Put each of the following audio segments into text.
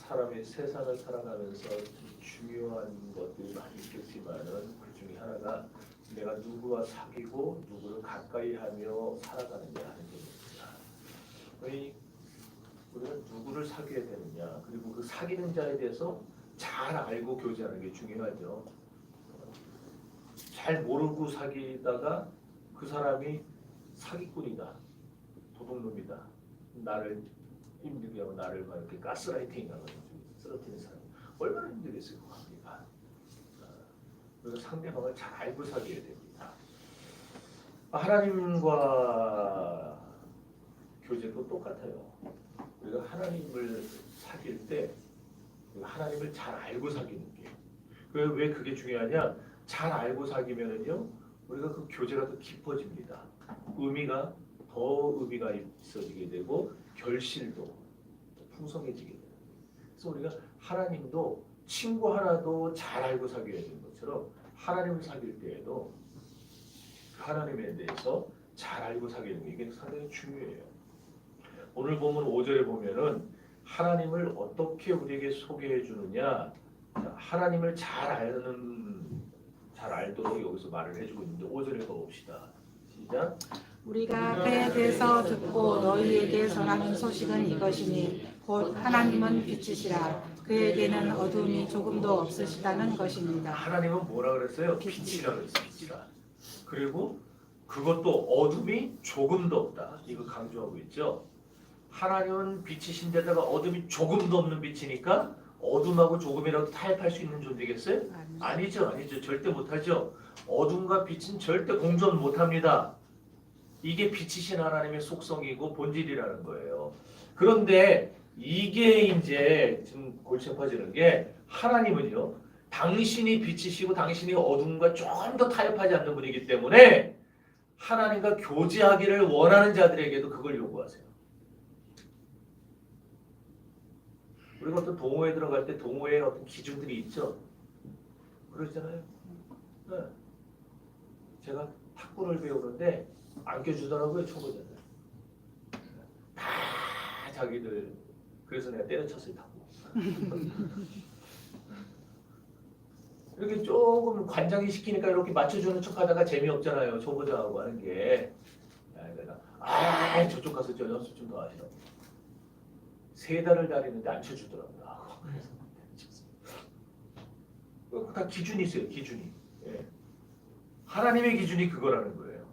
사람이 세상을 살아가면서 중요한 것들이 많이 있겠지만은 그 중에 하나가 내가 누구와 사귀고 누구를 가까이하며 살아가느냐 하는 점입니다. 우리가 누구를 사귀어야 되느냐, 그리고 그 사귀는 자에 대해서 잘 알고 교제하는 게 중요하죠. 잘 모르고 사귀다가 그 사람이 사기꾼이다, 도둑놈이다, 나를 힘들게 하고 나를 막 이렇게 가스라이팅하고 쓰러뜨리는 사람 얼마나 힘들겠어요, 합니다. 그래서 상대방을 잘 알고 사귀어야 됩니다. 하나님과 교제도 똑같아요. 우리가 하나님을 사귈 때 하나님을 잘 알고 사귀는 게. 왜 그게 중요하냐? 잘 알고 사귀면은요, 우리가 그 교제가 더 깊어집니다. 더 의미가 있어지게 되고 결실도 풍성해지게 돼요. 그래서 우리가 하나님도 친구 하나도 잘 알고 사귀어야 되는 것처럼 하나님을 사귈 때에도 하나님에 대해서 잘 알고 사귀는 게 이게 상당히 중요해요. 오늘 보면 5절에 보면은 하나님을 어떻게 우리에게 소개해 주느냐, 하나님을 잘 알도록 여기서 말을 해주고 있는데 5절에 가봅시다. 시작. 우리가 그에 대해서 듣고 너희에게 전하는 소식은 이것이니 곧 하나님은 빛이시라 그에게는 어둠이 조금도 없으시다는 것입니다. 하나님은 뭐라 그랬어요? 빛이라 그랬어요. 빛이라. 그리고 그것도 어둠이 조금도 없다. 이거 강조하고 있죠. 하나님은 빛이신 데다가 어둠이 조금도 없는 빛이니까 어둠하고 조금이라도 타협할 수 있는 존재겠어요? 아니죠. 절대 못하죠. 어둠과 빛은 절대 공존 못합니다. 이게 빛이신 하나님의 속성이고 본질이라는 거예요. 그런데 이게 이제 지금 골치 아파지는 게, 하나님은요, 당신이 빛이시고 당신이 어둠과 조금 더 타협하지 않는 분이기 때문에 하나님과 교제하기를 원하는 자들에게도 그걸 요구하세요. 우리가 어떤 동호회 들어갈 때 동호회에 어떤 기준들이 있죠. 그러잖아요. 네. 제가 탁구를 배우는데 안겨주더라고요, 초보자들. 다 자기들. 그래서 내가 때려쳤어요, 탁구. 이렇게 조금 관장이 시키니까 이렇게 맞춰주는 척하다가 재미없잖아요, 초보자하고 하는 게. 내가 저쪽 가서 저 연습 좀 더 하시라고. 3달을 다니는데 안 쳐주더라고요. 그래서 다 기준이 있어요, 기준이. 예. 하나님의 기준이 그거라는 거예요.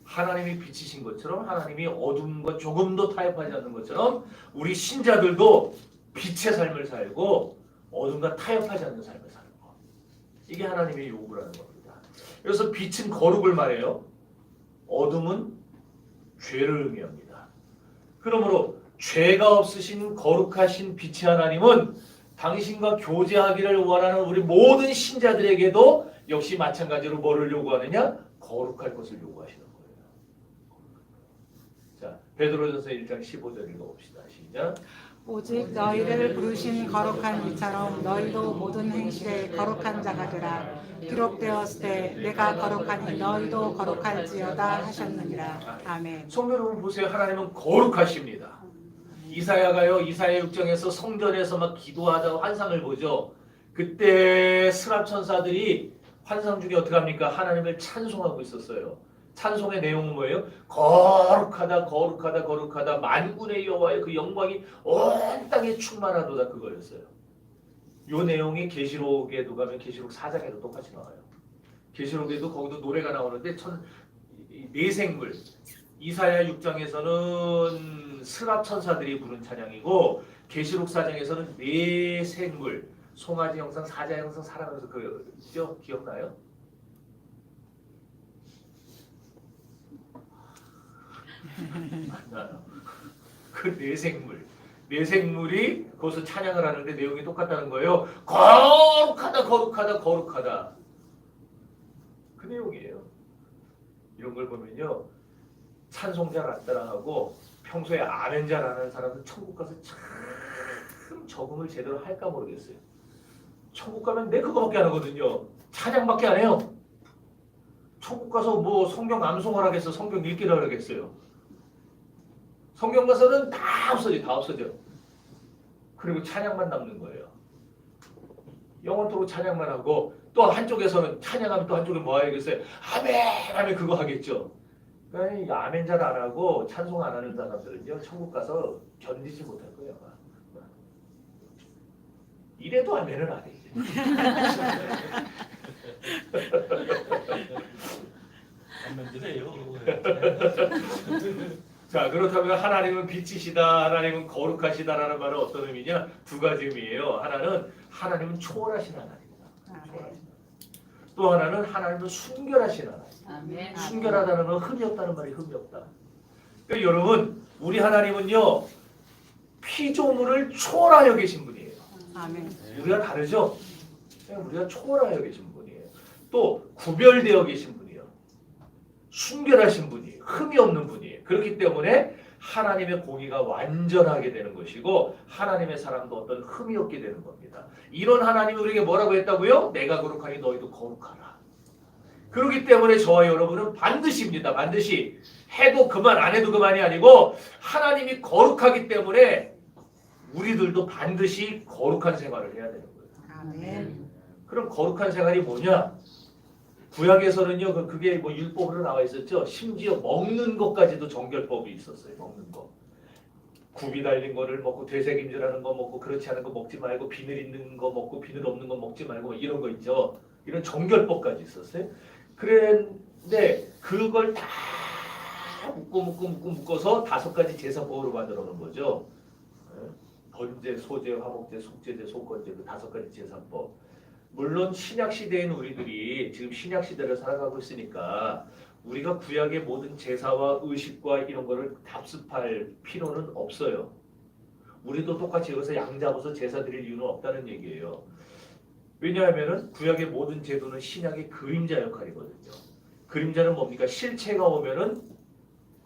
하나님이 빛이신 것처럼, 하나님이 어둠과 조금도 타협하지 않는 것처럼 우리 신자들도 빛의 삶을 살고 어둠과 타협하지 않는 삶을 살고, 이게 하나님의 요구라는 겁니다. 그래서 빛은 거룩을 말해요. 어둠은 죄를 의미합니다. 그러므로 죄가 없으신 거룩하신 빛의 하나님은 당신과 교제하기를 원하는 우리 모든 신자들에게도 역시 마찬가지로 뭐를 요구하느냐? 거룩할 것을 요구하시는 거예요. 자, 베드로전서 1장 15절 읽어봅시다. 시작. 오직 너희를 부르신 거룩한 이처럼 너희도 모든 행실에 거룩한 자가 되라. 기록되었을 때 내가 거룩하니 너희도 거룩할지어다 하셨느니라. 아멘. 성도 여러분 보세요. 하나님은 거룩하십니다. 이사야가요, 이사야 6장에서 성전에서 막 기도하다 환상을 보죠. 그때 스랍 천사들이 환상 중에 어떻게 합니까? 하나님을 찬송하고 있었어요. 찬송의 내용은 뭐예요? 거룩하다, 거룩하다, 거룩하다. 만군의 여호와의 그 영광이 온 땅에 충만하도다, 그거였어요. 요 내용이 계시록에도 가면 계시록 4장에도 똑같이 나와요. 계시록에도 거기도 노래가 나오는데 내생물, 이사야 6장에서는 스랍 천사들이 부른 찬양이고 계시록 4장에서는 내생물, 송아지 형상, 사자 형상 살아가면서 그 있죠? 기억나요? 맞나요? 그 내생물이 거기서 찬양을 하는데 내용이 똑같다는 거예요. 거룩하다, 거룩하다, 거룩하다. 그 내용이에요. 이런 걸 보면요, 찬송자 같다라고 평소에 아멘 잘 안 하는 사람은 천국 가서 참 적응을 제대로 할까 모르겠어요. 천국 가면 내 그거밖에 안 하거든요. 찬양밖에 안 해요. 천국 가서 뭐 성경 암송을 하겠어, 성경 읽기를 하겠어요. 성경 가서는 다 없어져. 그리고 찬양만 남는 거예요. 영원토록 찬양만 하고 또 한쪽에서는 찬양하면 또 한쪽에 뭐 하겠어요? 아멘 하면 그거 하겠죠. 그러니까 이 아멘 잘 안 하고 찬송 안 하는 사람들은요 천국 가서 견디지 못할 거예요. 아마. 이래도 아멘은 안 해. 안면드려요. 자, 그렇다면 하나님은 빛이시다, 하나님은 거룩하시다라는 말은 어떤 의미냐? 두 가지 의미예요. 하나는 하나님은 초월하신 하나님이다. 초월하신 하나님. 또 하나는 하나님은 순결하신 하나님. 아멘. 순결하다는 건 흠이 없다는 말이 흠이 없다. 그러니까 여러분, 우리 하나님은요 피조물을 초월하여 계신 분이에요. 아멘. 우리가 다르죠? 우리가 초월하여 계신 분이에요. 또 구별되어 계신 분이에요. 순결하신 분이에요. 흠이 없는 분이에요. 그렇기 때문에 하나님의 공의가 완전하게 되는 것이고 하나님의 사랑도 어떤 흠이 없게 되는 겁니다. 이런 하나님이 우리에게 뭐라고 했다고요? 내가 거룩하니 너희도 거룩하라. 그렇기 때문에 저와 여러분은 반드시입니다. 반드시 해도 그만 안 해도 그만이 아니고 하나님이 거룩하기 때문에 우리들도 반드시 거룩한 생활을 해야 되는 거예요. 아멘. 그럼 거룩한 생활이 뭐냐? 구약에서는요, 그게 뭐 율법으로 나와 있었죠. 심지어 먹는 것까지도 정결법이 있었어요. 먹는 거. 굽이 달린 거를 먹고 되새김질하는 거 먹고 그렇지 않은 거 먹지 말고 비늘 있는 거 먹고 비늘 없는 거 먹지 말고 이런 거 있죠. 이런 정결법까지 있었어요. 그런데 그걸 다 묶어서 5가지 제사법으로 만들어 놓은 거죠. 번제, 소제, 화목제, 속제제, 속건제 그 5가지 제사법. 물론 신약 시대인 우리들이 지금 신약 시대를 살아가고 있으니까 우리가 구약의 모든 제사와 의식과 이런 거를 답습할 필요는 없어요. 우리도 똑같이 여기서 양 잡아서 제사 드릴 이유는 없다는 얘기예요. 왜냐하면은 구약의 모든 제도는 신약의 그림자 역할이거든요. 그림자는 뭡니까? 실체가 오면은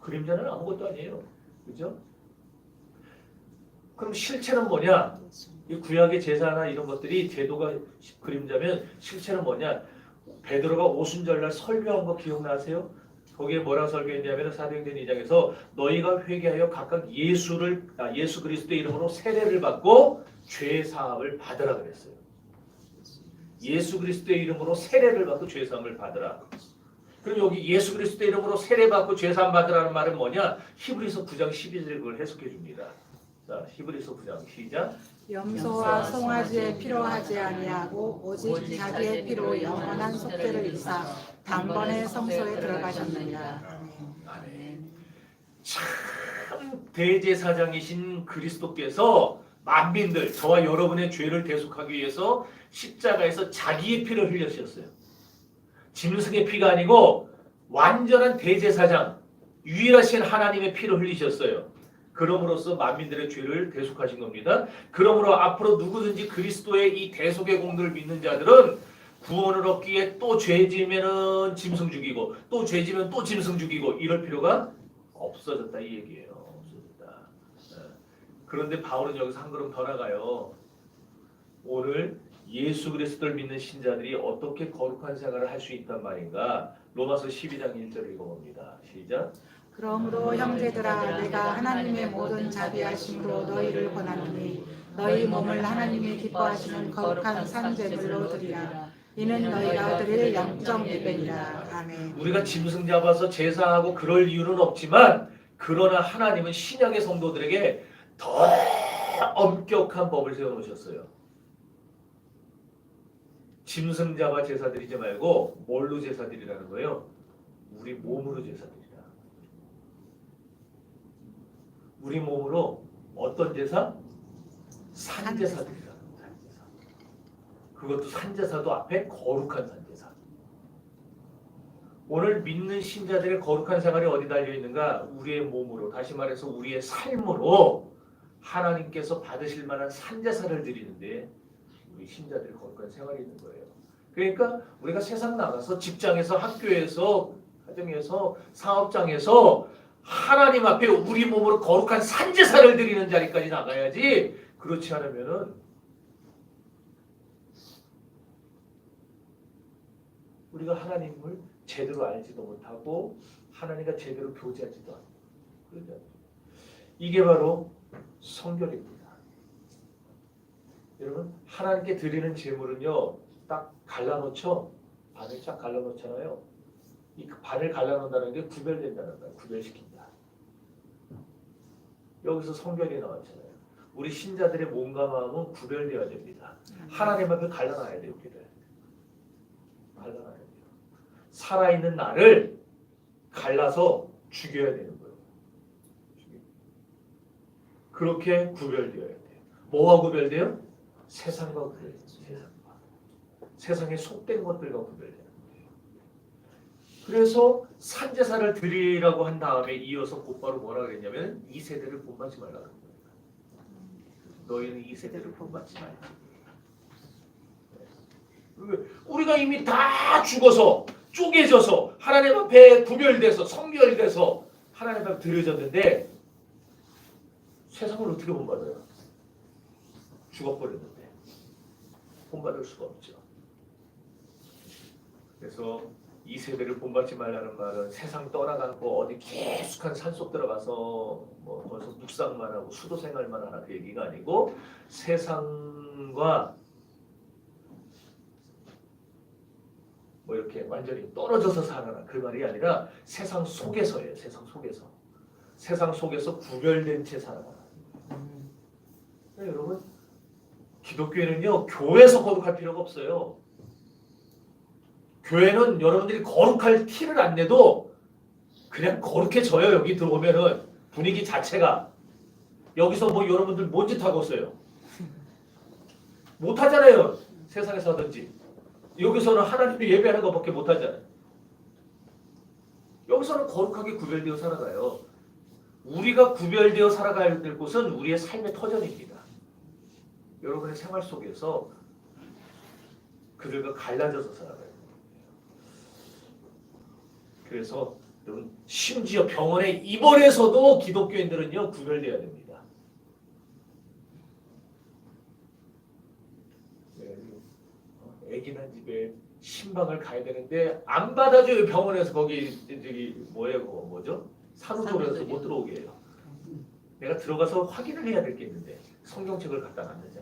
그림자는 아무것도 아니에요. 그죠? 그럼 실체는 뭐냐? 이 구약의 제사나 이런 것들이 제도가 그림자면 실체는 뭐냐? 베드로가 오순절날 설교한 거 기억나세요? 거기에 뭐라고 설교했냐면 사도행전 2장에서 너희가 회개하여 각각 예수 그리스도의 이름으로 세례를 받고 죄 사함을 받으라 그랬어요. 예수 그리스도의 이름으로 세례를 받고 죄 사함을 받으라. 그럼 여기 예수 그리스도의 이름으로 세례 받고 죄 사함 받으라는 말은 뭐냐? 히브리서 9장 12절에 그걸 해석해 줍니다. 자, 히브리서 9장 시작. 염소와 송아지에 필요하지 아니하고 오직 자기의 피로 영원한 속죄를 이사 단번에 성소에 들어가셨느니라. 아멘. 참 대제사장이신 그리스도께서 만민들 저와 여러분의 죄를 대속하기 위해서 십자가에서 자기의 피를 흘리셨어요. 짐승의 피가 아니고 완전한 대제사장 유일하신 하나님의 피를 흘리셨어요. 그럼으로써 만민들의 죄를 대속하신 겁니다. 그러므로 앞으로 누구든지 그리스도의 이 대속의 공로를 믿는 자들은 구원을 얻기에 또 죄 지으면은 짐승 죽이고 또 죄 지면 또 짐승 죽이고 이럴 필요가 없어졌다 이 얘기예요. 없어졌다. 그런데 바울은 여기서 한 걸음 더 나가요. 오늘 예수 그리스도를 믿는 신자들이 어떻게 거룩한 생활을 할 수 있단 말인가? 로마서 12장 1절을 읽어봅니다. 시작. 그러므로 형제들아 내가 하나님의 모든 자비하심으로 너희를 권하노니 너희 몸을 하나님이 기뻐하시는 거룩한 산제물로 드리라. 이는 너희가 드릴 영적 예배니라. 아멘. 우리가 짐승 잡아서 제사하고 그럴 이유는 없지만 그러나 하나님은 신약의 성도들에게 더 엄격한 법을 세워놓으셨어요. 짐승 잡아 제사 드리지 말고 뭘로 제사 드리라는 거예요? 우리 몸으로 제사 드리라. 우리 몸으로 어떤 제사? 산제사 드리라. 산제사. 그것도 산제사도 앞에 거룩한 산제사. 오늘 믿는 신자들의 거룩한 생활이 어디 달려 있는가? 우리의 몸으로, 다시 말해서 우리의 삶으로 하나님께서 받으실 만한 산제사를 드리는데 우리 신자들의 거룩한 생활이 있는 거예요. 그러니까 우리가 세상 나가서 직장에서 학교에서 가정에서 사업장에서 하나님 앞에 우리 몸으로 거룩한 산제사를 드리는 자리까지 나가야지. 그렇지 않으면은 우리가 하나님을 제대로 알지도 못하고 하나님과 제대로 교제하지도 않고 그러지 않죠. 이게 바로 성결입니다. 여러분 하나님께 드리는 제물은요 딱 갈라놓죠. 반을 쫙 갈라놓잖아요. 이 반을 갈라놓는다는 게 구별된다는 거예요. 구별시킨다. 여기서 성별이 나왔잖아요. 우리 신자들의 몸과 마음은 구별되어야 됩니다. 하나님 앞에 갈라놔야 돼요. 우리를 갈라놔야 돼요. 살아있는 나를 갈라서 죽여야 되는 거예요. 그렇게 구별되어야 돼요. 뭐와 구별돼요? 세상과 구별돼요. 세상에 속된 것들과 구별되는 거예요. 그래서 산제사를 드리라고 한 다음에 이어서 곧바로 뭐라 그랬냐면 이 세대를 본받지 말라는 거예요. 너희는 이 세대를 본받지 말라. 우리가 이미 다 죽어서 쪼개져서 하나님 앞에 구별돼서 성별돼서 하나님 앞에 드려졌는데 세상을 어떻게 본받아요? 죽어버렸는데 본받을 수가 없죠. 그래서 이 세대를 본받지 말라는 말은 세상 떠나가고 어디 깊숙한 산속 들어가서 뭐 거기서 묵상만 하고 수도 생활만 하라 그 얘기가 아니고 세상과 뭐 이렇게 완전히 떨어져서 살아라 그 말이 아니라 세상 속에서예요. 세상 속에서 구별된 채 살아라. 여러분 기독교회는요 교회에서 거룩할 필요가 없어요. 교회는 여러분들이 거룩할 티를 안 내도 그냥 거룩해져요. 여기 들어오면은 분위기 자체가 여기서 뭐 여러분들 뭔 짓 하고 있어요? 못 하잖아요. 세상에서 하든지 여기서는 하나님이 예배하는 것밖에 못 하잖아요. 여기서는 거룩하게 구별되어 살아가요. 우리가 구별되어 살아가야 될 곳은 우리의 삶의 터전입니다. 여러분의 생활 속에서 그들과 갈라져서 살아가요. 그래서 여러분 심지어 병원에 입원해서도 기독교인들은요 구별돼야 됩니다. 아기 난 집에 신방을 가야 되는데 안 받아줘요. 병원에서 거기 저기 뭐예요? 그거 뭐죠? 산후조리원에서 못 들어오게 해요. 내가 들어가서 확인을 해야 될 게 있는데 성경책을 갖다 놨는지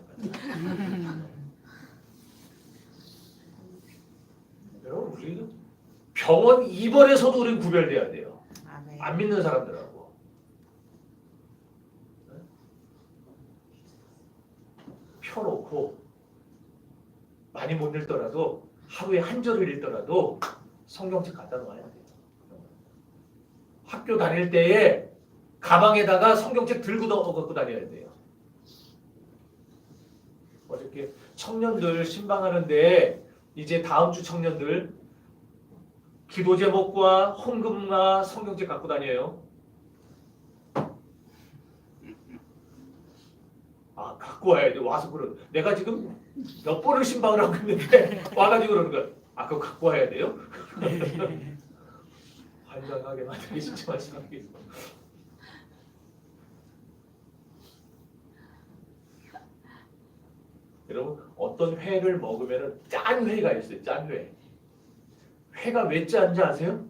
여러분 우리 병원 입원에서도 우리는 구별돼야 돼요. 아멘. 안 믿는 사람들하고. 펴놓고 많이 못 읽더라도 하루에 한 절을 읽더라도 성경책 갖다 놓아야 돼요. 학교 다닐 때에 가방에다가 성경책 들고 갖고 다녀야 돼요. 어저께 청년들 신방하는데 이제 다음 주 청년들 기도 제목과 헌금과 성경책 갖고 다녀요. 아 갖고 와야 돼. 와서 그런 내가 지금 몇 번을 신방을 하고 있는데 와가지고 그러는 거야. 아 그거 갖고 와야 돼요? 환장하게 만들기 진짜 마찬가지겠어. 여러분 어떤 회를 먹으면 짠 회가 있어요. 짠 회. 회가 왜 짠지 아세요?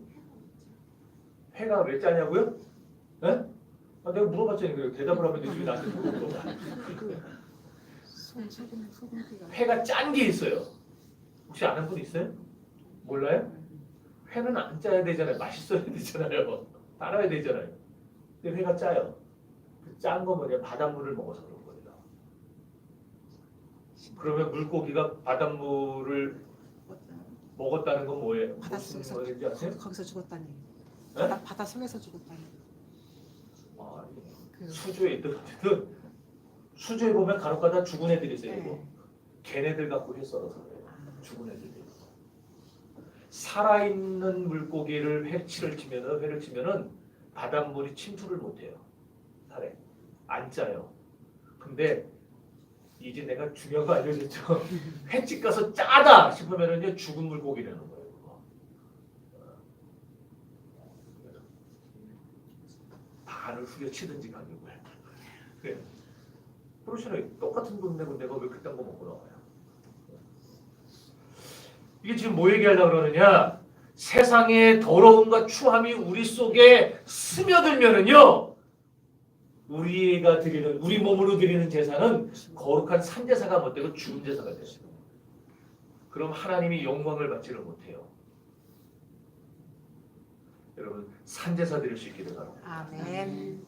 회가 왜 짜냐고요? 에? 아, 내가 물어봤잖아요. 그래. 대답을 하면 되지 왜 나한테 물어봐. 회가 짠 게 있어요. 혹시 아는 분 있어요? 몰라요? 회는 안 짜야 되잖아요. 맛있어야 되잖아요. 따라야 되잖아요. 근데 회가 짜요. 그 짠 거 뭐냐? 바닷물을 먹어서 그런 거예요. 그러면 물고기가 바닷물을 먹었다는 건 뭐예요? 바닷속에서 무슨 말인지 아세요? 거기서 죽었다니. 네? 바다 속에서 죽었다니. 아, 그- 수조에 있든 어쨌든 수조에 보면 간혹가다 죽은 애들이 있어요. 네. 걔네들 갖고 회 썰어서 그래요. 죽은 애들이. 살아있는 물고기를 회를 치면은 바닷물이 침투를 못해요. 살에 안 짜요. 근데 이제 내가 중요한 거 알려줬죠. 횟집 가서 짜다 싶으면은 죽은 물고기라는 거예요. 그거. 반을 후려치든지 가격을. 그래. 그렇잖아요. 똑같은 돈 내고 내가 왜 그딴 거 먹고 나와요? 이게 지금 뭐 얘기하려고 그러느냐? 세상의 더러움과 추함이 우리 속에 스며들면은요, 우리가 드리는 우리 몸으로 드리는 제사는 거룩한 산제사가 못 되고 죽은 제사가 돼요. 그럼 하나님이 영광을 받지를 못해요. 여러분 산제사 드릴 수 있기를 바랍니다. 아멘.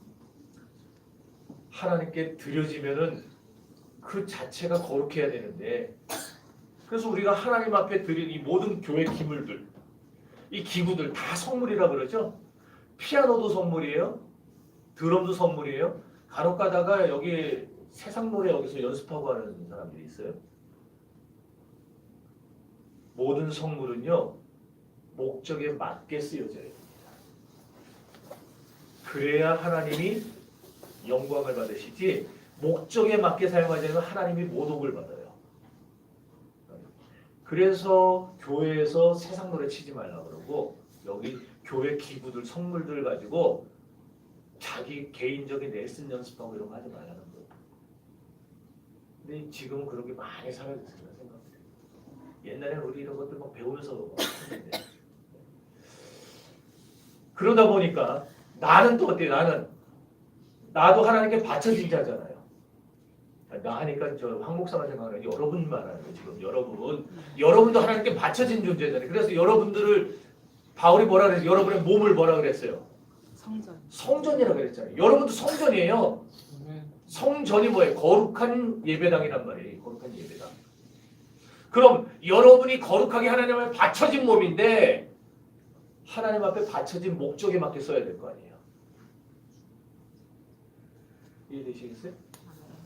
하나님께 드려지면은 그 자체가 거룩해야 되는데 그래서 우리가 하나님 앞에 드린 이 모든 교회 기물들 이 기구들 다 선물이라 그러죠. 피아노도 선물이에요. 드럼도 선물이에요. 간혹 가다가 여기 세상 노래 여기서 연습하고 하는 사람들이 있어요. 모든 선물은요 목적에 맞게 쓰여져야 됩니다. 그래야 하나님이 영광을 받으시지 목적에 맞게 사용하지 않으면 하나님이 모독을 받아요. 그래서 교회에서 세상 노래 치지 말라 그러고 여기 교회 기구들 선물들 가지고 자기 개인적인 레슨 연습하고 이런 거 하지 말라는 거예요. 근데 지금은 그런 게 많이 사라졌어요. 생각해요. 옛날에는 우리 이런 것들 막 배우면서 했는데 그러다 보니까 나는 또 어때요? 나도 하나님께 바쳐진 자잖아요. 나 하니까 저 황목사만 생각하는 여러분 말하는 거예요. 지금 여러분도 하나님께 바쳐진 존재잖아요. 그래서 여러분들을 바울이 뭐라 그랬어요? 여러분의 몸을 뭐라 그랬어요? 성전. 성전이라고 그랬잖아요. 여러분도 성전이에요. 성전이 뭐예요? 거룩한 예배당이란 말이에요. 거룩한 예배당. 그럼 여러분이 거룩하게 하나님 앞에 바쳐진 몸인데 하나님 앞에 바쳐진 목적에 맞게 써야 될 거 아니에요. 이해되시겠어요?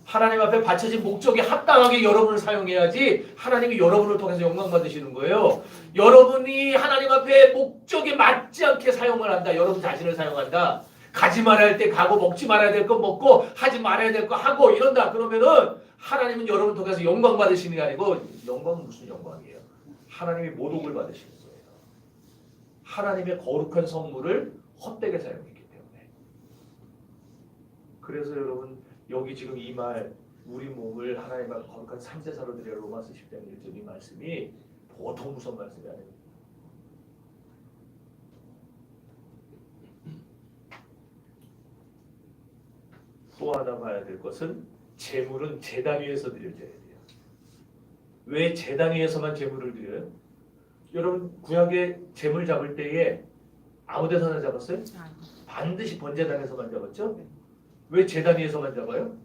하나님 앞에 바쳐진 목적에 합당하게 여러분을 사용해야지 하나님이 여러분을 통해서 영광 받으시는 거예요. 여러분이 하나님 앞에 목적에 맞지 않게 사용을 한다. 여러분 자신을 사용한다. 가지 말아야 할 때 가고 먹지 말아야 될 거 먹고 하지 말아야 될 거 하고 이런다. 그러면은 하나님은 여러분 통해서 영광 받으시는 게 아니고 영광은 무슨 영광이에요? 하나님이 모독을 받으시는 거예요. 하나님의 거룩한 선물을 헛되게 사용했기 때문에. 그래서 여러분 여기 지금 이 말 우리 몸을 하나님 앞에 거룩한 산제사로 드려 로마서 10장 1절 이 말씀이 보통 무서운 말씀이 아닙니다. 또 하나 봐야 될 것은 제물은 제단 위에서 드려져야 돼요. 왜 제단 위에서만 제물을 드려요? 여러분 구약에 제물 잡을 때에 아무 데서나 잡았어요? 반드시 번제단에서만 잡았죠? 왜 제단 위에서만 잡아요?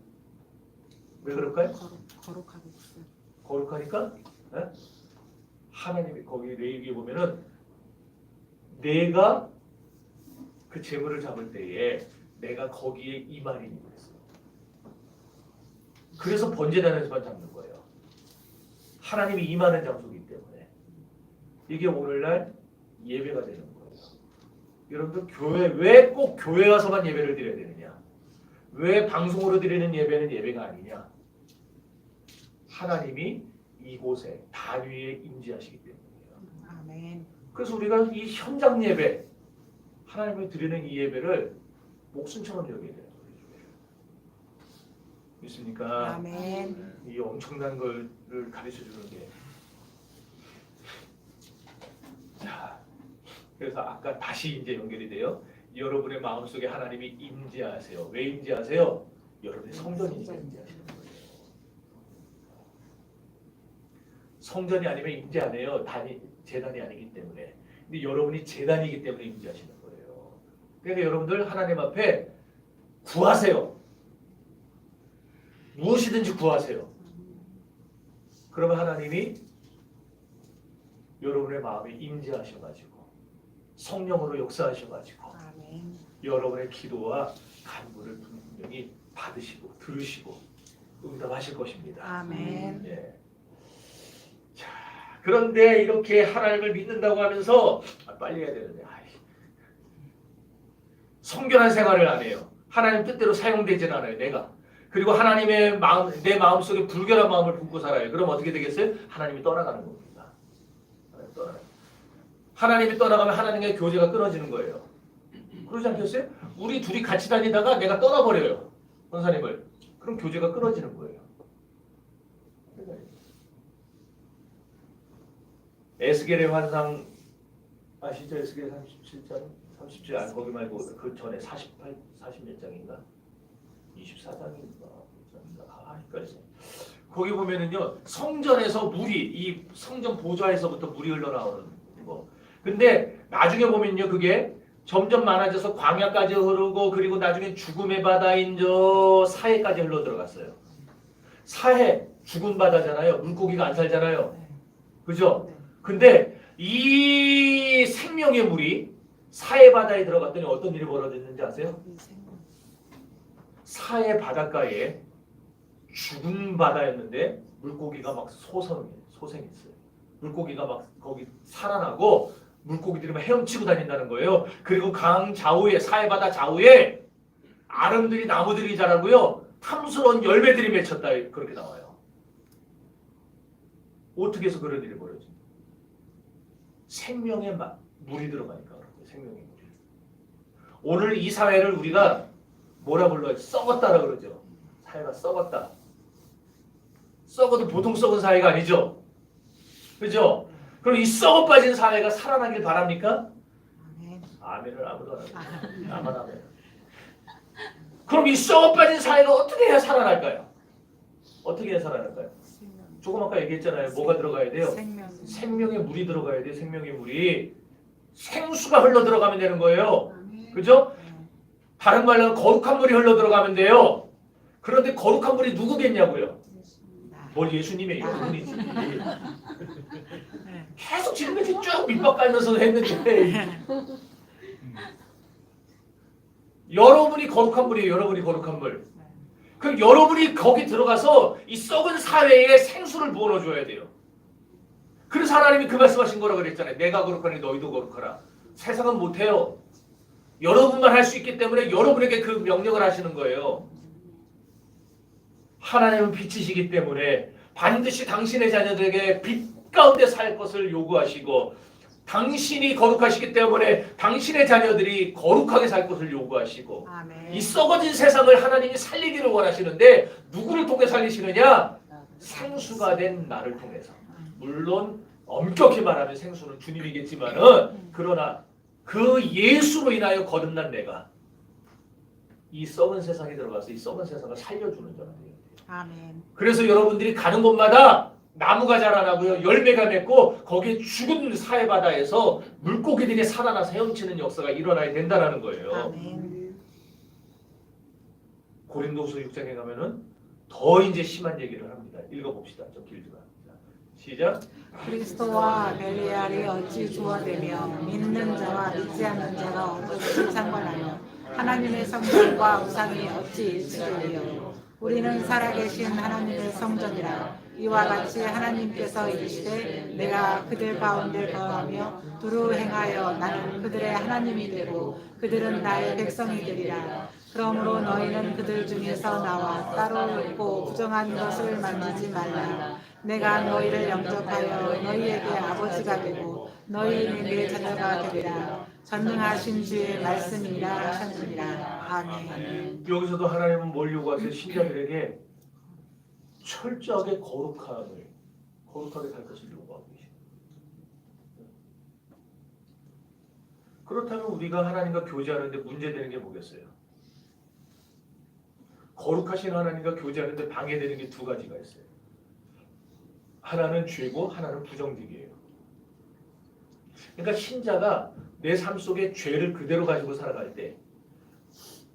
왜 그럴까요? 거룩하게 있어요. 거룩하니까? 네? 하나님이 거기 레위기에 보면은 내가 그 제물을 잡을 때에 내가 거기에 이만이니 그랬어요. 그래서 번제단에서만 잡는 거예요. 하나님이 임하는 장소이기 때문에 이게 오늘날 예배가 되는 거예요. 여러분들 교회 왜 꼭 교회 와서만 예배를 드려야 되느냐? 왜 방송으로 드리는 예배는 예배가 아니냐? 하나님이 이곳에 단위에 임재하시기 때문이에요. 아멘. 그래서 우리가 이 현장 예배, 하나님이 드리는 이 예배를 목숨처럼 여겨야 돼요. 믿습니까? 아멘. 이 엄청난 걸 가르쳐 주는 게. 자, 그래서 아까 다시 이제 연결이 돼요. 여러분의 마음속에 하나님이 임재하세요. 왜 임재하세요? 여러분의 성전이니까 임재하시는 거예요. 성전이 아니면 임재 안 해요. 제단이 아니기 때문에. 근데 여러분이 제단이기 때문에 임재하시는 거예요. 그러니까 여러분들 하나님 앞에 구하세요. 무엇이든지 구하세요. 그러면 하나님이 여러분의 마음에 임재하셔가지고 성령으로 역사하셔가지고 아멘. 여러분의 기도와 간구를 분명히 받으시고 들으시고 응답하실 것입니다. 아멘. 예. 자, 그런데 이렇게 하나님을 믿는다고 하면서 빨리 해야 되는데 성결한 생활을 안 해요. 하나님 뜻대로 사용되진 않아요. 내가. 그리고 하나님의 마음, 내 마음속에 불결한 마음을 품고 살아요. 그럼 어떻게 되겠어요? 하나님이 떠나가는 겁니다. 하나님이 떠나가면 하나님의 교제가 끊어지는 거예요. 그러지 않겠어요? 우리 둘이 같이 다니다가 내가 떠나버려요. 권사님을. 그럼 교제가 끊어지는 거예요. 에스겔의 환상 아시죠? 에스겔 37장? 37장 거기 말고 그 전에 40몇 장인가? 24장인가? 헷갈리네. 거기 보면은요, 성전에서 물이, 이 성전 보좌에서부터 물이 흘러나오는 거. 근데 나중에 보면요, 그게 점점 많아져서 광야까지 흐르고, 그리고 나중에 죽음의 바다인 저 사해까지 흘러 들어갔어요. 사해, 죽은 바다잖아요. 물고기가 안 살잖아요. 그죠? 근데 이 생명의 물이 사해 바다에 들어갔더니 어떤 일이 벌어졌는지 아세요? 사해 바닷가에 죽은 바다였는데 물고기가 막 소생했어요. 물고기가 막 거기 살아나고 물고기들이 막 헤엄치고 다닌다는 거예요. 그리고 강 좌우에, 사해 바다 좌우에 아름들이, 나무들이 자라고요. 탐스러운 열매들이 맺혔다, 그렇게 나와요. 어떻게 해서 그런 일이 벌어집니까? 생명의 물이 들어가니까 그런 거예요. 생명의 물이. 오늘 이 사회를 우리가 뭐라 불러요? 썩었다라 그러죠. 사회가 썩었다. 썩어도 보통 썩은 사회가 아니죠. 그죠? 그럼 이 썩어 빠진 사회가 살아나길 바랍니까? 아멘을 아무도 안 하고. 나만 아멘. 그럼 이 썩어 빠진 사회가 어떻게 해야 살아날까요? 어떻게 해야 살아날까요? 조금 아까 얘기했잖아요. 뭐가 들어가야 돼요? 생명의 물이 들어가야 돼요. 생명의 물이. 생수가 흘러 들어가면 되는 거예요. 그죠? 다른 말로 거룩한 물이 흘러 들어가면 돼요. 그런데 거룩한 물이 누구겠냐고요? 뭘 예수님의 여러분이지. 계속 지금까지 쭉 밑밥 깔면서 했는데 여러분이 거룩한 물이에요. 여러분이 거룩한 물. 그럼 여러분이 거기 들어가서 이 썩은 사회에 생수를 부어넣어줘야 돼요. 그래서 하나님이 그 말씀하신 거라고 그랬잖아요. 내가 거룩하니 너희도 거룩하라. 세상은 못해요. 여러분만 할 수 있기 때문에 여러분에게 그 명령을 하시는 거예요. 하나님은 빛이시기 때문에 반드시 당신의 자녀들에게 빛 가운데 살 것을 요구하시고, 당신이 거룩하시기 때문에 당신의 자녀들이 거룩하게 살 것을 요구하시고, 아멘. 이 썩어진 세상을 하나님이 살리기를 원하시는데 누구를 통해 살리시느냐? 생수가 된 나를 통해서. 물론 엄격히 말하면 생수는 주님이겠지만은, 그러나 그 예수로 인하여 거듭난 내가 이 썩은 세상에 들어가서 이 썩은 세상을 살려주는 자가 돼요. 아멘. 그래서 여러분들이 가는 곳마다 나무가 자라나고요, 열매가 맺고 거기에 죽은 사해 바다에서 물고기들이 살아나서 헤엄치는 역사가 일어나야 된다는 거예요. 아멘. 고린도후서 6장에 가면은 더 이제 심한 얘기를 합니다. 읽어봅시다. 좀 길지만. 시작. 그리스도와 벨리알이 어찌 조화되며 믿는 자와 믿지 않는 자가 어떻게 상관하며 하나님의 성전과 우상이 어찌 일치되리요. 우리는 살아계신 하나님의 성전이라. 이와 같이 하나님께서 이르시되 내가 그들 가운데 거하며 두루 행하여 나는 그들의 하나님이 되고 그들은 나의 백성이 되리라. 그러므로 너희는 그들 중에서 나와 따로 있고 부정한 것을 만지지 말라. 내가 너희를 영접하여 너희에게 아버지가 되고 너희는 내 자녀가 되리라. 전능하신 주의 말씀이라 하셨느니라. 아멘. 여기서도 하나님은 뭘 요구하세요? 신자들에게 철저하게 거룩하게 살 것을 요구하고 계십니다. 그렇다면 우리가 하나님과 교제하는데 문제되는 게 뭐겠어요? 거룩하신 하나님과 교제하는데 방해되는 게 두 가지가 있어요. 하나는 죄고 하나는 부정직이에요. 그러니까 신자가 내 삶 속에 죄를 그대로 가지고 살아갈 때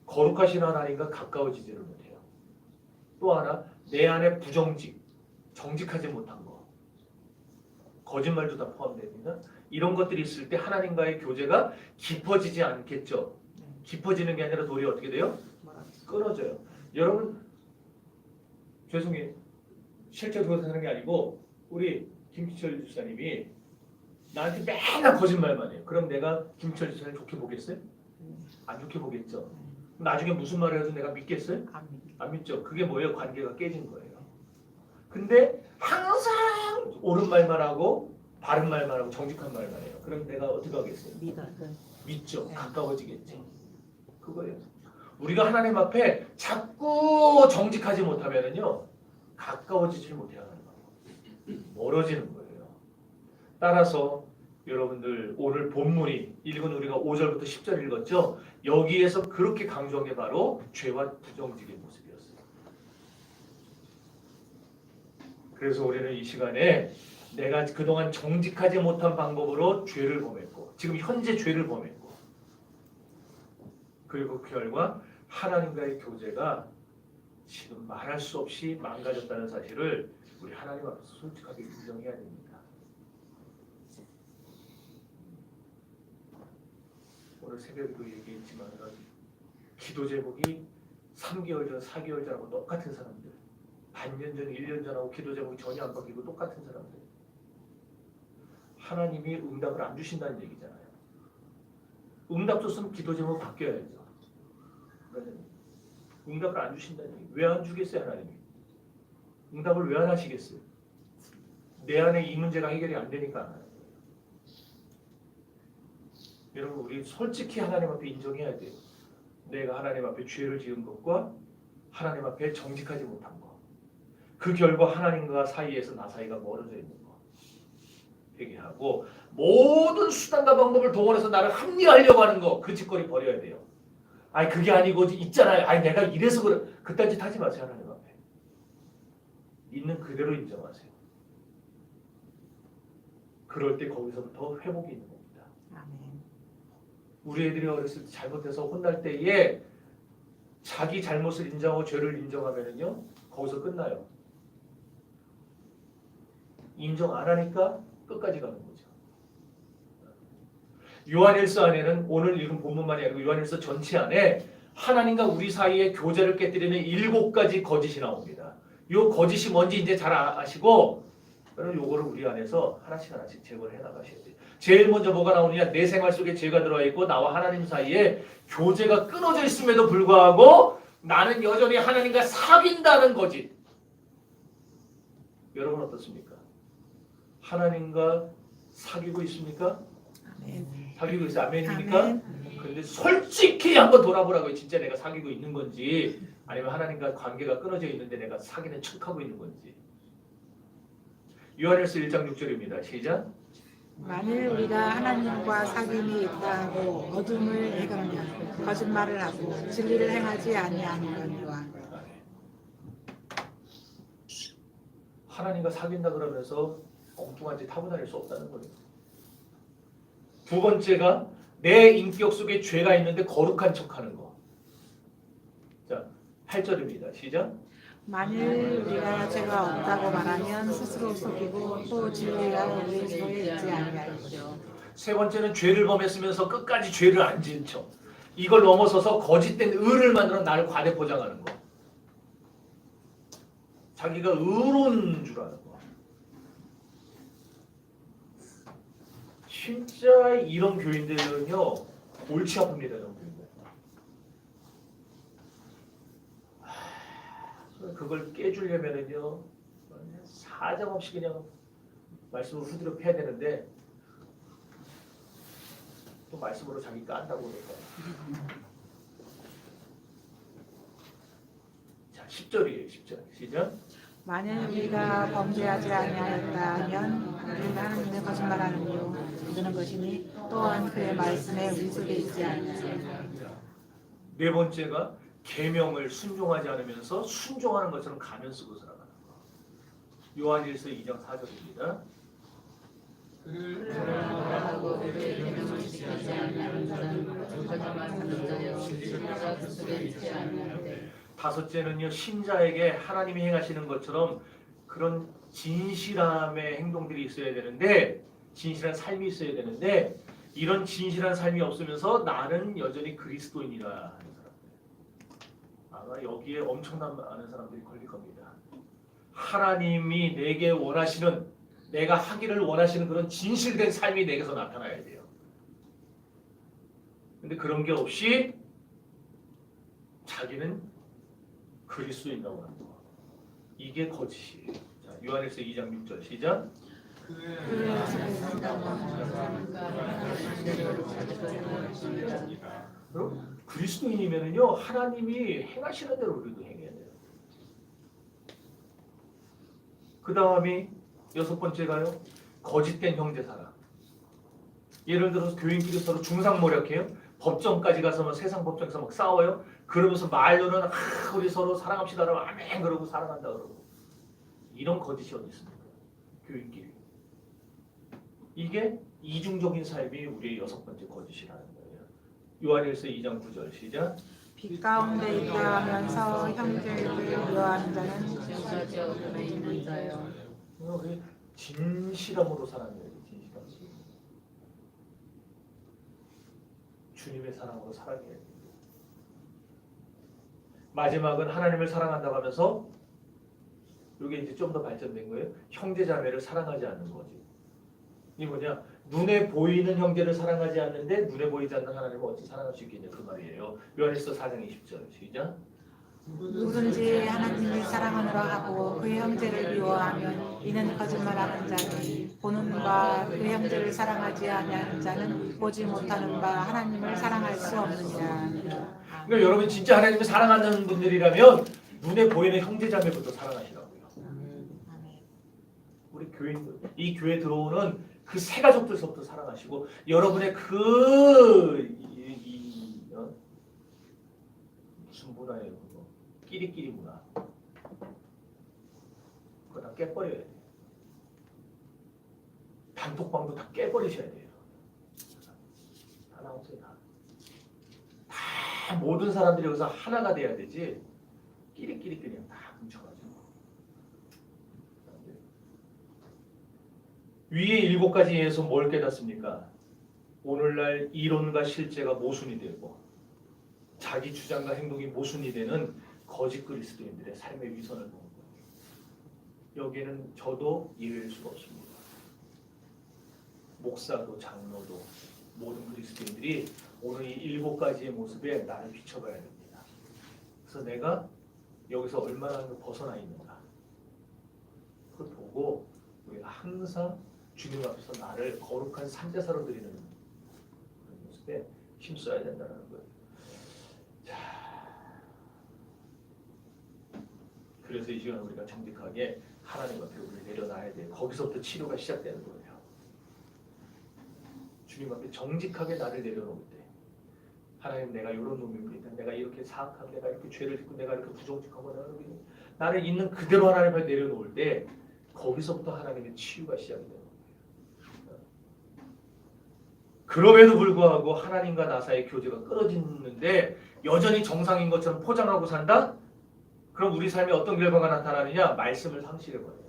거룩하신 하나님과 가까워지지를 못해요. 또 하나, 내 안에 정직하지 못한 거, 거짓말도 다 포함됩니다. 이런 것들이 있을 때 하나님과의 교제가 깊어지지 않겠죠. 깊어지는 게 아니라 도리어 어떻게 돼요? 끊어져요. 여러분, 죄송해요. 실제 그렇게 하는 게 아니고 우리 김기철 집사님이 나한테 맨날 거짓말만 해요. 그럼 내가 김기철 집사님 좋게 보겠어요? 안 좋게 보겠죠. 나중에 무슨 말을 해도 내가 믿겠어요? 안 믿죠. 그게 뭐예요? 관계가 깨진 거예요. 근데 항상 옳은 말만 하고 바른 말만 하고 정직한 말만 해요. 그럼 내가 어떻게 하겠어요? 믿죠. 가까워지겠죠. 그거예요. 우리가 하나님 앞에 자꾸 정직하지 못하면은요, 가까워지지 못해요. 멀어지는 거예요. 따라서 여러분들 오늘 본문이 읽은 우리가 5절부터 10절 읽었죠? 여기에서 그렇게 강조한 게 바로 죄와 부정직의 모습이었어요. 그래서 우리는 이 시간에 내가 그동안 정직하지 못한 방법으로 죄를 범했고 지금 현재 죄를 범했고 그리고 그 결과 하나님과의 교제가 지금 말할 수 없이 망가졌다는 사실을 우리 하나님 앞에서 솔직하게 인정해야 됩니다. 오늘 새벽에도 얘기했지만 기도 제목이 3개월 전, 4개월 전하고 똑같은 사람들, 반년 전, 1년 전하고 기도 제목이 전혀 안 바뀌고 똑같은 사람들, 하나님이 응답을 안 주신다는 얘기잖아요. 응답 줬으면 기도 제목 바뀌어야죠. 응답을 안 주신다는 얘기. 왜 안 주겠어요, 하나님이? 응답을 왜 안 하시겠어요? 내 안에 이 문제가 해결이 안 되니까 안 하는 거예요. 여러분, 우리 솔직히 하나님 앞에 인정해야 돼요. 내가 하나님 앞에 죄를 지은 것과 하나님 앞에 정직하지 못한 것. 그 결과 하나님과 사이에서 나 사이가 멀어져 있는 것. 회개하고 모든 수단과 방법을 동원해서 나를 합리화하려고 하는 거. 그 짓거리 버려야 돼요. 아니 그게 아니고 있잖아요. 아니 내가 이래서 그래. 그딴 짓 하지 마세요. 하나님 앞에. 있는 그대로 인정하세요. 그럴 때 거기서부터 회복이 있는 겁니다. 아멘. 우리 애들이 어렸을 때 잘못해서 혼날 때에 자기 잘못을 인정하고 죄를 인정하면은요 거기서 끝나요. 인정 안 하니까 끝까지 가는 거죠. 요한일서 안에는 오늘 읽은 본문만이 아니고 요한일서 전체 안에 하나님과 우리 사이의 교제를 깨뜨리는 7가지 거짓이 나옵니다. 이 거짓이 뭔지 이제 잘 아시고 요거를 우리 안에서 하나씩 하나씩 제거를 해 나가셔야 돼요. 제일 먼저 뭐가 나오느냐? 내 생활 속에 죄가 들어와 있고 나와 하나님 사이에 교제가 끊어져 있음에도 불구하고 나는 여전히 하나님과 사귄다는 거짓. 여러분 어떻습니까? 하나님과 사귀고 있습니까? 아멘. 사귀고 있어요. 아멘입니까? 아멘. 근데 솔직히 한번 돌아보라고요. 진짜 내가 사귀고 있는 건지 아니면 하나님과 관계가 끊어져 있는데 내가 사귀는 척하고 있는 건지. 요한일서 1장 6절입니다. 시작. 만일 우리가 하나님과 사귐이 있다 하고 어둠을 행하면 거짓말을 하고 진리를 행하지 아니하노니와. 하나님과 사귄다 그러면서 엉뚱한 짓 하고 다닐 수 없다는 거예요. 두 번째가 내 인격 속에 죄가 있는데 거룩한 척하는 거. 자, 8절입니다. 시작. 만일 우리가 죄가 없다고 말하면 스스로 속이고 또 진리가 우리 속에 있지 아니하리요. 세 번째는 죄를 범했으면서 끝까지 죄를 안 지은 척. 이걸 넘어서서 거짓된 의를 만들어 나를 과대 포장하는 거. 자기가 의로운 줄 아는 거. 진짜 이런 교인들은요 골치 아픕니다. 이런 교인들. 그걸 깨주려면은요 사정없이 그냥 말씀을 후드려 패야 되는데 또 말씀으로 자기 깐다고 그러니까. 자 10절이에요. 10절 시작. 만일 우리가 범죄하지 아니하였다 하면 우리가 하나님의 거짓말하는 요 믿는 것이니 또한 그의 말씀에 우리 속에 있지 아니하리요. 네 번째가 계명을 순종하지 않으면서 순종하는 것처럼 가면 쓰고 살아가는 거. 요한일서 2장 4절입니다. 다섯째는요 신자에게 하나님이 행하시는 것처럼 그런 진실함의 행동들이 있어야 되는데 진실한 삶이 있어야 되는데 이런 진실한 삶이 없으면서 나는 여전히 그리스도인이라 하는 사람들 아마 여기에 엄청난 많은 사람들이 걸릴 겁니다. 하나님이 내게 원하시는 내가 하기를 원하시는 그런 진실된 삶이 내게서 나타나야 돼요. 근데 그런 게 없이 자기는 그리스도인이라고 하는 거. 이게 거짓이에요. 자, 요한일서 2장 6절 시작. 그리스도인이면은요 하나님이 행하시는 대로 우리도 행해야 돼요. 그 다음이 6번째가요 거짓된 형제 사랑. 예를 들어서 교인끼리 서로 중상모략해요. 법정까지 가서 막 세상 법정에서 막 싸워요. 그러면서 말로는 우리 서로 사랑합시다 그러고 아멘 그러고 사랑한다 그러고 이런 거짓이 어디 있습니까? 교인끼리. 이게 이중적인 삶이 우리의 6번째 거짓이라는 거예요. 요한일서 2장 9절 시작. 빛 가운데 있다 하면서 형제를 미워하는 자는 지금까지 어둠에 있는 자요. 우리 진실함으로 살아야 돼요. 진실함. 주님의 사랑으로 살아야 돼요. 마지막은 하나님을 사랑한다고 하면서 이게 이제 좀 더 발전된 거예요. 형제 자매를 사랑하지 않는 거지. 이 뭐냐? 눈에 보이는 형제를 사랑하지 않는데 눈에 보이지 않는 하나님을 어찌 사랑할 수 있겠냐 그 말이에요. 요한일서 4장 20절 시작. 누구든지 하나님을 사랑하노라 하고 그 형제를 미워하면 이는 거짓말하는 자니 보는 바 그 형제를 사랑하지 아니하는 자는 보지 못하는 바 하나님을 사랑할 수 없느니라. 그러니까 여러분 진짜 하나님을 사랑하는 분들이라면 눈에 보이는 형제 자매부터 사랑하시라고요. 우리 교인들 이 교회 들어오는 그 세 가족들서부터 사랑하시고 여러분의 무슨 문화예요 그거? 끼리끼리 문화. 그거 다 깨버려야 돼요. 단톡방도 다 깨버리셔야 돼요. 다 나오세요 다. 다 모든 사람들이 여기서 하나가 돼야 되지. 끼리끼리 그냥 다 뭉쳐가지고. 위에 7가지에서 뭘 깨닫습니까? 오늘날 이론과 실제가 모순이 되고 자기 주장과 행동이 모순이 되는 거짓 그리스도인들의 삶의 위선을 보는 거예요. 여기에는 저도 예외일 수가 없습니다. 목사도 장로도 모든 그리스도인들이 오늘 이 7가지의 모습에 나를 비춰봐야 됩니다. 그래서 내가 여기서 얼마나 벗어나 있는가 그걸 보고 우리가 항상 주님 앞에서 나를 거룩한 산제사로 드리는 그런 모습에 힘써야 된다는 거예요. 자, 그래서 이 시간 우리가 정직하게 하나님 앞에 우리를 내려놔야 돼요. 거기서부터 치료가 시작되는 거예요. 주님 앞에 정직하게 나를 내려놓을 때 하나님 내가 이런 놈입니다. 내가 이렇게 사악하고 내가 이렇게 죄를 짓고 내가 이렇게 부정직하고 내가 이렇게 나를 있는 그대로 하나님 앞에 내려놓을 때 거기서부터 하나님의 치유가 시작이 돼요. 그럼에도 불구하고 하나님과 나 사이의 교제가 끊어지는데 여전히 정상인 것처럼 포장하고 산다? 그럼 우리 삶에 어떤 결과가 나타나느냐? 말씀을 상실해버려요.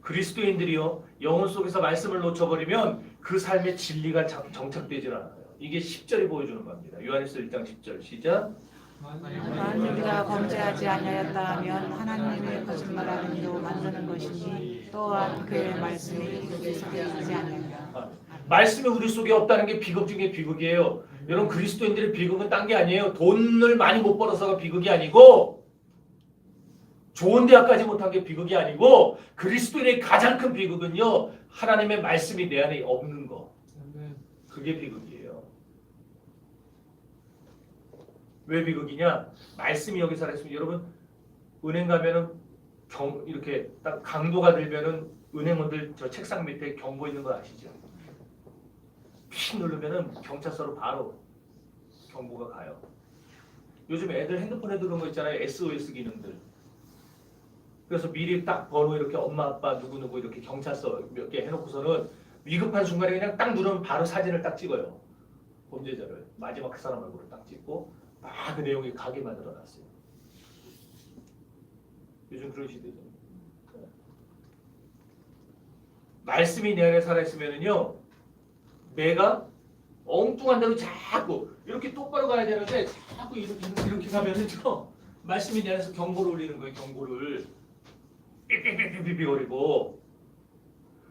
그리스도인들이요 영혼 속에서 말씀을 놓쳐버리면 그 삶의 진리가 정착되질 않아요. 이게 10절이 보여주는 겁니다. 요한일서 1장 10절 시작. 만일 우리가 범죄하지 아니하였다 하면 하나님의 거짓말하는 이로 만드는 것이니 또한 그의 말씀이 우리 속에 있지 아니하니라. 말씀이 우리 속에 없다는 게 비극 중에 비극이에요. 여러분 그리스도인들의 비극은 딴 게 아니에요. 돈을 많이 못 벌어서가 비극이 아니고 좋은 대학까지 못한 게 비극이 아니고 그리스도인의 가장 큰 비극은요. 하나님의 말씀이 내 안에 없는 거. 그게 비극이에요. 왜 비극이냐? 말씀이 여기 살아있으면 여러분 은행 가면은 이렇게 딱 강도가 들면은 은행원들 저 책상 밑에 경보 있는 거 아시죠? 픽 누르면은 경찰서로 바로 경보가 가요. 요즘 애들 핸드폰에 들어온 거 있잖아요. SOS 기능들. 그래서 미리 딱 번호 이렇게 엄마 아빠 누구누구 이렇게 경찰서 몇 개 해놓고서는 위급한 순간에 그냥 딱 누르면 바로 사진을 딱 찍어요. 범죄자를 마지막 그 사람 얼굴을 딱 찍고 막 그 내용이 가게 만들어놨어요. 요즘 그런 시대죠. 말씀이 내 안에 살아있으면은요 내가 엉뚱한 대로 자꾸 이렇게 똑바로 가야 되는데 자꾸 이렇게 가면은요 말씀이 내 안에서 경고를 울리는 거예요. 경고를 삐삐삐삐삐삐거리고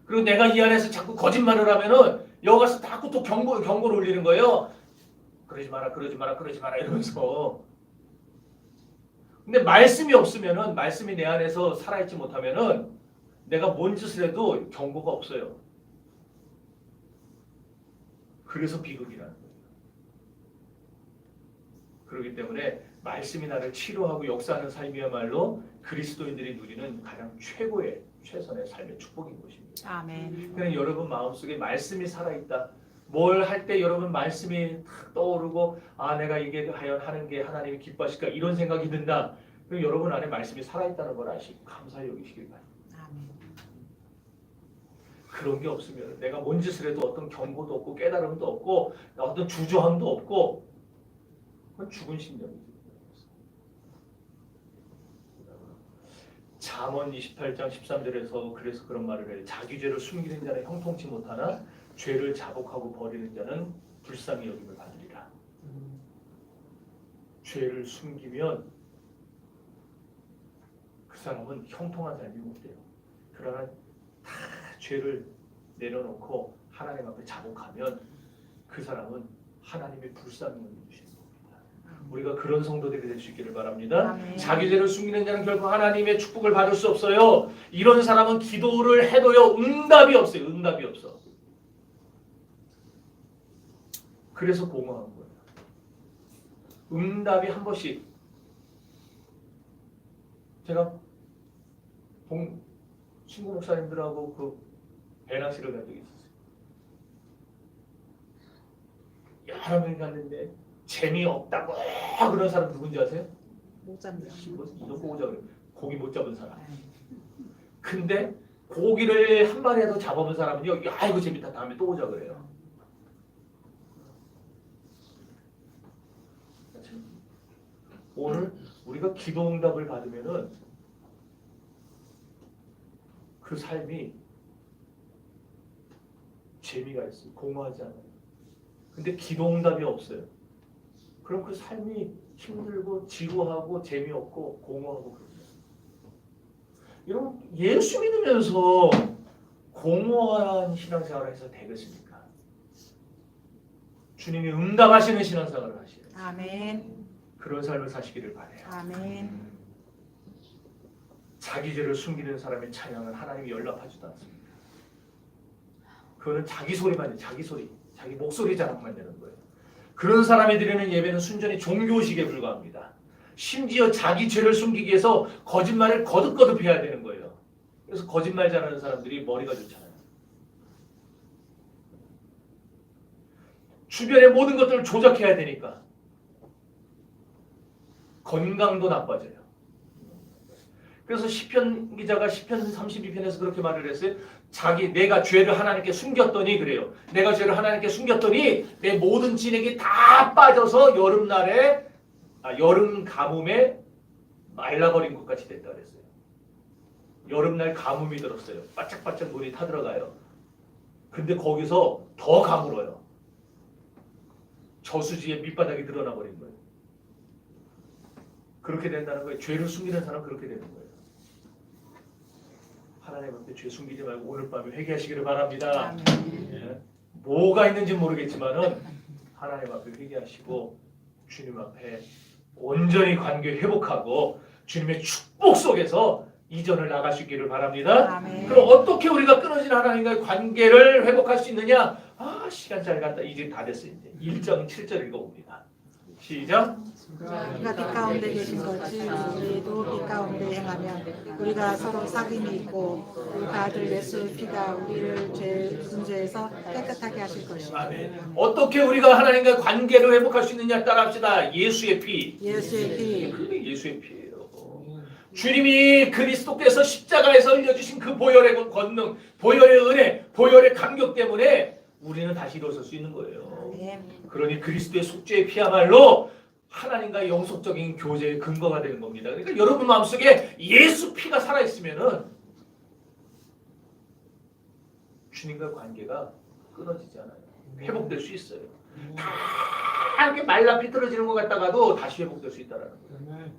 그리고 내가 이 안에서 자꾸 거짓말을 하면은 여기 가서 자꾸 또 경고를 울리는 거예요. 그러지 마라 그러지 마라 그러지 마라 이러면서. 근데 말씀이 없으면은 말씀이 내 안에서 살아있지 못하면은 내가 뭔 짓을 해도 경고가 없어요. 그래서 비극이라는 거예요. 그렇기 때문에 말씀이 나를 치료하고 역사하는 삶이야말로 그리스도인들이 누리는 가장 최고의 최선의 삶의 축복인 것입니다. 아멘. 그러니까 여러분 마음속에 말씀이 살아있다. 뭘 할 때 여러분 말씀이 탁 떠오르고 아 내가 이게 과연 하는 게 하나님이 기뻐하실까 이런 생각이 든다. 그럼 여러분 안에 말씀이 살아있다는 걸 아시고 감사히 여기시길 바랍니다. 아멘. 그런 게 없으면 내가 뭔 짓을 해도 어떤 경고도 없고 깨달음도 없고 어떤 주저함도 없고 그건 죽은 신념이죠. 잠언 28장 13절에서 그래서 그런 말을 해요. 자기 죄를 숨기는 자는 형통치 못하나 죄를 자복하고 버리는 자는 불쌍히 여김을 받으리라. 죄를 숨기면 그 사람은 형통한 삶이 못 돼요. 그러나 다 죄를 내려놓고 하나님 앞에 자복하면 그 사람은 하나님의 불쌍히 여겨주시는 겁니다. 우리가 그런 성도들이 될 수 있기를 바랍니다. 아멘. 자기 죄를 숨기는 자는 결코 하나님의 축복을 받을 수 없어요. 이런 사람은 기도를 해도요 응답이 없어요. 응답이 없어. 그래서 공허한 거예요. 응답이 한 번씩 제가 친구 목사님들하고 그 배낭시를 간 적이 있었어요. 여러 명이 갔는데 재미없다고 그런 사람 누군지 아세요? 못 잡니다. 이거 보자 그래. 고기 못 잡은 사람. 근데 고기를 한 마리라도 잡아본 사람은요, 야 이거 재밌다 다음에 또 오자 그래요. 오늘 우리가 기도 응답을 받으면은 그 삶이 재미가 있어요. 공허하지 않아요. 근데 기도 응답이 없어요. 그럼 그 삶이 힘들고 지루하고 재미없고 공허하고 그래요. 여러분 예수 믿으면서 공허한 신앙생활을 해서 되겠습니까? 주님이 응답하시는 신앙생활을 하시는 아멘. 그런 삶을 사시기를 바라요. 아멘. 자기 죄를 숨기는 사람의 찬양은 하나님이 연락하지도 않습니다. 그거는 자기 소리만 자기 소리, 자기 목소리 자랑만 되는 거예요. 그런 사람이 드리는 예배는 순전히 종교식에 불과합니다. 심지어 자기 죄를 숨기기 위해서 거짓말을 거듭거듭 해야 되는 거예요. 그래서 거짓말 잘하는 사람들이 머리가 좋잖아요. 주변의 모든 것들을 조작해야 되니까 건강도 나빠져요. 그래서 시편 기자가 시편 32편에서 그렇게 말을 했어요. 내가 죄를 하나님께 숨겼더니 그래요. 내가 죄를 하나님께 숨겼더니 내 모든 진액이 다 빠져서 여름 가뭄에 말라버린 것 같이 됐다 그랬어요. 여름날 가뭄이 들었어요. 바짝바짝 물이 타들어가요. 근데 거기서 더 가물어요. 저수지에 밑바닥이 드러나 버린 거예요. 그렇게 된다는 거예요. 죄를 숨기는 사람은 그렇게 되는 거예요. 하나님 앞에 죄 숨기지 말고 오늘 밤에 회개하시기를 바랍니다. 예. 뭐가 있는지 모르겠지만은 하나님 앞에 회개하시고 주님 앞에 온전히 관계 회복하고 주님의 축복 속에서 이전을 나갈 수 있기를 바랍니다. 아멘. 그럼 어떻게 우리가 끊어진 하나님과의 관계를 회복할 수 있느냐? 시간 잘 갔다. 이제 다 됐어요. 이제 1장 7절 읽어봅니다. 시작. 우리가 빛 가운데 계신 것이 우리도 빛 가운데 행하면 우리가 서로 사귐이 있고 우리 아들 예수의 피가 우리를 문제에서 깨끗하게 하실 것이다. 아멘. 어떻게 우리가 하나님과 관계를 회복할 수 있느냐 따라합시다. 예수의 피. 예수의 피. 그게 예수의 피예요. 주님이 그리스도께서 십자가에서 흘려주신 그 보혈의 권능, 보혈의 은혜, 보혈의 감격 때문에 우리는 다시 일어설 수 있는 거예요. 그러니 그리스도의 속죄의 피야말로 하나님과의 영속적인 교제의 근거가 되는 겁니다. 그러니까 여러분 마음속에 예수 피가 살아있으면은 주님과 관계가 끊어지지 않아요. 회복될 수 있어요. 다 이렇게 말라 비틀어지는 것 같다가도 다시 회복될 수 있다는 거예요.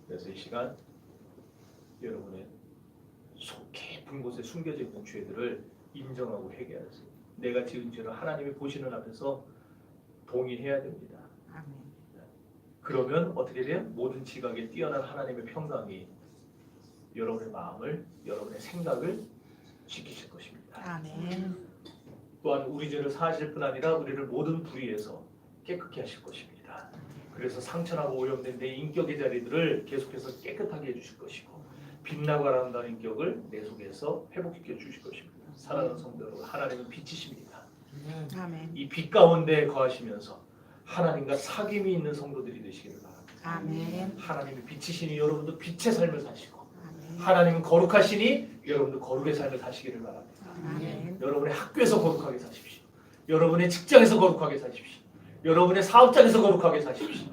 그래서 이 시간 여러분의 속 깊은 곳에 숨겨져 있는 죄들을 인정하고 회개하세요. 내가 지은 죄를 하나님이 보시는 앞에서 동의해야 됩니다. 아멘. 그러면 어떻게 돼요? 모든 지각에 뛰어난 하나님의 평강이 여러분의 마음을, 여러분의 생각을 지키실 것입니다. 아멘. 또한 우리 죄를 사하실 뿐 아니라 우리를 모든 불의에서 깨끗게 하실 것입니다. 그래서 상처나고 오염된 내 인격의 자리들을 계속해서 깨끗하게 해주실 것이고 빛나고 아름다운 인격을 내 속에서 회복시켜 주실 것입니다. 사랑하는 성도 여러분, 하나님은 빛이십니다. 아멘. 이 빛 가운데 거하시면서 하나님과 사귐이 있는 성도들이 되시기를 바랍니다. 아멘. 하나님이 빛이시니 여러분도 빛의 삶을 사시고 아멘. 하나님은 거룩하시니 여러분도 거룩의 삶을 사시기를 바랍니다. 아멘. 여러분의 학교에서 거룩하게 사십시오. 여러분의 직장에서 거룩하게 사십시오. 여러분의 사업장에서 거룩하게 사십시오.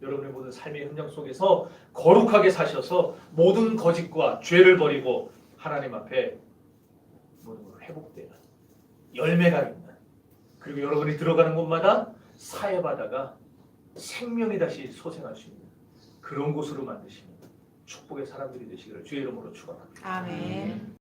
여러분의 모든 삶의 현장 속에서 거룩하게 사셔서 모든 거짓과 죄를 버리고 하나님 앞에 모든 걸 회복되는 열매가 있는, 그리고 여러분이 들어가는 곳마다 사해바다가 생명이 다시 소생할 수 있는 그런 곳으로 만드시는 축복의 사람들이 되시기를 주의 이름으로 축원합니다. 아멘.